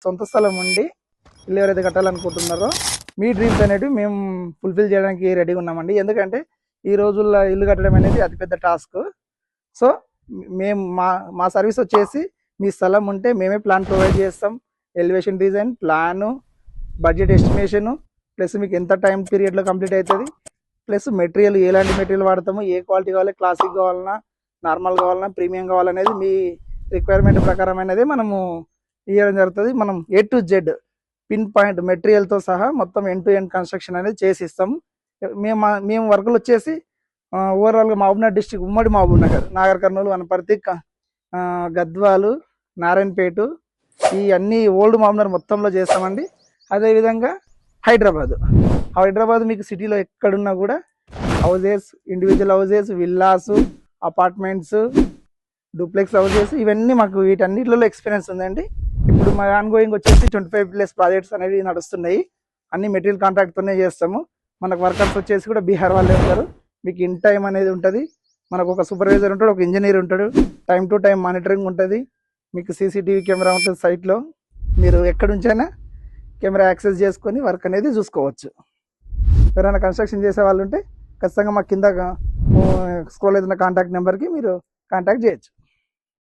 సొంత స్థలం ఉండి ఇల్లు ఎవరైతే కట్టాలనుకుంటున్నారో మీ డ్రీమ్స్ అనేవి మేము ఫుల్ఫిల్ చేయడానికి రెడీగా ఉన్నామండి. ఎందుకంటే ఈ రోజుల్లో ఇల్లు కట్టడం అనేది అతిపెద్ద టాస్క్. సో మేము మా సర్వీస్ వచ్చేసి మీ స్థలం ఉంటే మేమే ప్లాన్ ప్రొవైడ్ చేస్తాం. Elevation design, plan, budget estimation, plus మీకు ఎంత టైం పీరియడ్లో కంప్లీట్ అవుతుంది, ప్లస్ మెటీరియల్ ఎలాంటి మెటీరియల్ వాడతాము, ఏ క్వాలిటీ కావాలి, క్లాసిక్ కావాలన్నా, నార్మల్ కావాలన్నా, ప్రీమియం కావాలనేది మీ రిక్వైర్మెంట్ ప్రకారం అనేది మనము ఇవ్వడం జరుగుతుంది. మనం A to Z pin point మెటీరియల్తో సహా మొత్తం ఎండ్ టు ఎండ్ కన్స్ట్రక్షన్ అనేది చేసి ఇస్తాం. మేము వర్కులు వచ్చేసి ఓవరాల్గా మహబూబ్నగర్ డిస్టిక్, ఉమ్మడి మహబూబ్నగర్, నాగర్ కర్నూలు, వనపర్తి, గద్వాలు, నారాయణపేట, ఈ అన్ని ఓల్డ్ మహబూబ్నగర్ మొత్తంలో చేస్తామండి. అదేవిధంగా హైదరాబాద్ మీకు సిటీలో ఎక్కడున్నా కూడా houses, individual houses, villas, apartments, duplex houses, ఇవన్నీ మాకు వీటన్నిటిలో ఎక్స్పీరియన్స్ ఉందండి. ఇప్పుడు మా ఆన్గోయింగ్ వచ్చేసి 25+ ప్రాజెక్ట్స్ అనేవి నడుస్తున్నాయి. అన్ని మెటీరియల్ కాంట్రాక్ట్తోనే చేస్తాము. మనకు వర్కర్స్ వచ్చేసి కూడా బీహార్ వాళ్ళే ఉంటారు. మీకు ఇన్ టైం అనేది ఉంటుంది. మనకు ఒక సూపర్వైజర్ ఉంటాడు, ఒక ఇంజనీర్ ఉంటాడు, టైం టు టైం మానిటరింగ్ ఉంటుంది. మీకు CCTV కెమెరా ఉంటుంది సైట్లో. మీరు ఎక్కడి నుంచైనా కెమెరా యాక్సెస్ చేసుకొని వర్క్ అనేది చూసుకోవచ్చు. ఎవరైనా కన్స్ట్రక్షన్ చేసే వాళ్ళు ఉంటే ఖచ్చితంగా మా కింద స్క్రోల్ అవుతున్న కాంటాక్ట్ నెంబర్కి మీరు కాంటాక్ట్ చేయొచ్చు.